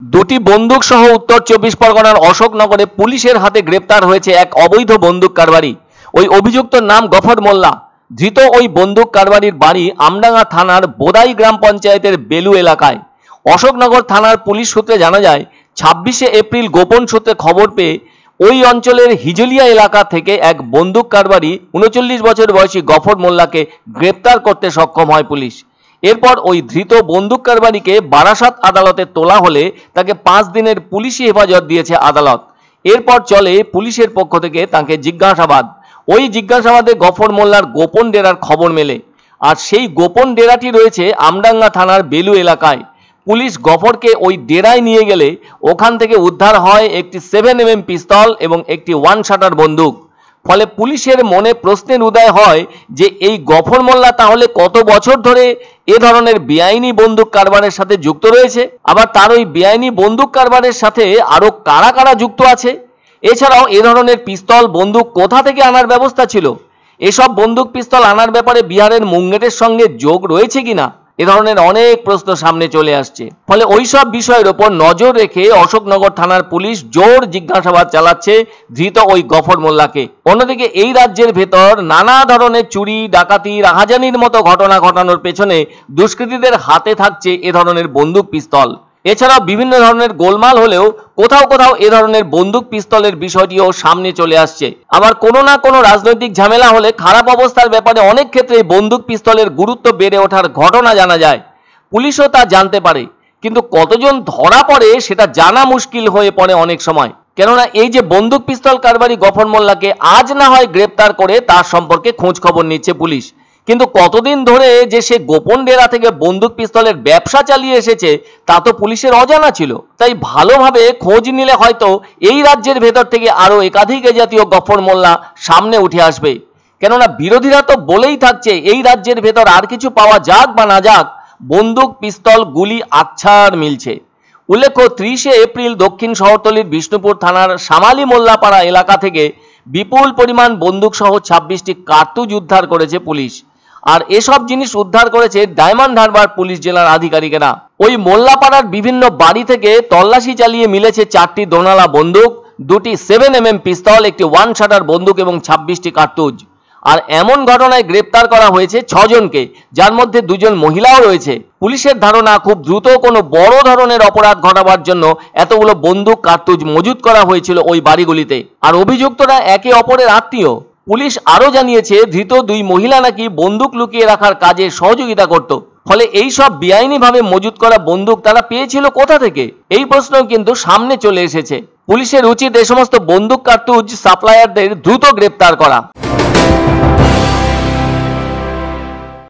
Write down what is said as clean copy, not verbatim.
দুটি বন্দুক সহ উত্তর 24 পরগনার অশোকনগরে পুলিশের হাতে গ্রেপ্তার হয়েছে এক অবৈধ বন্দুক কারবারি। ওই অভিযুক্তর নাম গফর মোল্লা। ধৃত ওই বন্দুক কারবারির বাড়ি আমডাঙ্গা থানার বোদাই গ্রাম পঞ্চায়েতের বেলু এলাকায়। অশোকনগর থানার পুলিশ সূত্রে জানা যায়, 26শে এপ্রিল গোপন সূত্রে খবর পেয়ে ওই অঞ্চলের হিজলিয়া এলাকা থেকে এক বন্দুক কারবারি 39 বছর বয়সী গফর মোল্লাকে গ্রেপ্তার করতে সক্ষম হয় পুলিশ। এরপর ওই ধৃত বন্দুক কারবারিকে বারাসাত আদালতে তোলা হলে তাকে 5 দিনের পুলিশি হেফাজত দিয়েছে আদালত। এরপর চলে পুলিশের পক্ষ থেকে তাকে জিজ্ঞাসাবাদ। ওই জিজ্ঞাসাবাদে গফর মোল্লার গোপন ডেরার খবর মেলে, আর সেই গোপন ডেরাটি রয়েছে আমডাঙ্গা থানার বেলু এলাকায়। পুলিশ গফরকে ওই ডেরায় নিয়ে গেলে ওখান থেকে উদ্ধার হয় একটি 7mm পিস্তল এবং একটি 1 শাটার বন্দুক। ফলে পুলিশের মনে প্রশ্নের উদয় হয় যে এই গফর মোল্লা তাহলে কত বছর ধরে এ ধরনের বেআইনি বন্দুক কারবারের সাথে যুক্ত রয়েছে, আবার তার ওই বেআইনি বন্দুক কারবারের সাথে আরো কারা কারা যুক্ত আছে। এছাড়াও এ ধরনের পিস্তল বন্দুক কোথা থেকে আনার ব্যবস্থা ছিল, এসব বন্দুক পিস্তল আনার ব্যাপারে বিহারের মুঙ্গেরের সঙ্গে যোগ রয়েছে কিনা, এ ধরনের অনেক প্রশ্ন সামনে চলে আসছে। ফলে ওইসব বিষয়ের ওপর নজর রেখে অশোকনগর থানার পুলিশ জোর জিজ্ঞাসাবাদ চালাচ্ছে ধৃত ওই গফর মোল্লাকে। অন্যদিকে এই রাজ্যের ভেতর নানা ধরনের চুরি, ডাকাতি, রাহাজানির মতো ঘটনা ঘটানোর পেছনে দুষ্কৃতীদের হাতে থাকছে এ ধরনের বন্দুক পিস্তল। এছাড়াও বিভিন্ন ধরনের গোলমাল হলেও কোথাও কোথাও এ ধরনের বন্দুক পিস্তলের বিষয়টিও সামনে চলে আসছে। আবার কোনো না কোনো রাজনৈতিক ঝামেলা হলে খারাপ অবস্থার ব্যাপারে অনেক ক্ষেত্রে বন্দুক পিস্তলের গুরুত্ব বেড়ে ওঠার ঘটনা জানা যায়। পুলিশও তা জানতে পারে, কিন্তু কতজন ধরা পড়ে সেটা জানা মুশকিল হয়ে পড়ে অনেক সময়। কেননা এই যে বন্দুক পিস্তল কারবারি গফর মোল্লাকে আজ না হয় গ্রেপ্তার করে তার সম্পর্কে খোঁজ খবর নিচ্ছে পুলিশ, কিন্তু কতদিন ধরে যে সে গোপন ডেরা থেকে বন্দুক পিস্তলের ব্যবসা চালিয়ে এসেছে তা তো পুলিশের অজানা ছিল। তাই ভালোভাবে খোঁজ নিলে হয়তো এই রাজ্যের ভেতর থেকে আরো একাধিক জাতীয় গফর মোল্লা সামনে উঠে আসবে। কেননা বিরোধীরা তো বলেই থাকছে এই রাজ্যের ভেতর আর কিছু পাওয়া যাক বা না যাক, বন্দুক পিস্তল গুলি আচ্ছার মিলছে। উল্লেখ্য, 30শে এপ্রিল দক্ষিণ শহরতলির বিষ্ণুপুর থানার সামালি মোল্লাপাড়া এলাকা থেকে বিপুল পরিমাণ বন্দুক সহ 26টি কার্তুজ উদ্ধার করেছে পুলিশ। আর এসব জিনিস উদ্ধার করেছে ডায়মন্ড হারবার পুলিশ জেলার আধিকারিকেরা। ওই মোল্লাপাড়ার বিভিন্ন বাড়ি থেকে তল্লাশি চালিয়ে মিলেছে 4টি দোনালা বন্দুক, 2টি 7mm পিস্তল, একটি 1 শাটার বন্দুক এবং 26টি কার্তুজ। আর এমন ঘটনায় গ্রেপ্তার করা হয়েছে 6 জনকে, যার মধ্যে 2 জন মহিলাও রয়েছে। পুলিশের ধারণা খুব দ্রুত কোনো বড় ধরনের অপরাধ ঘটাবার জন্য এতগুলো বন্দুক কার্তুজ মজুত করা হয়েছিল ওই বাড়িগুলিতে। আর অভিযুক্তরা একে অপরের আত্মীয়। পুলিশ আরো জানিয়েছে ধৃত 2 মহিলা নাকি বন্দুক লুকিয়ে রাখার কাজে সহযোগিতা করত। ফলে এই সব বেআইনিভাবে মজুত করা বন্দুক তারা পেয়েছিল কোথা থেকে, এই প্রশ্ন কিন্তু সামনে চলে এসেছে। পুলিশের উচিত এই সমস্ত বন্দুক কার্তুজ সাপ্লায়ারদের দ্রুত গ্রেপ্তার করা।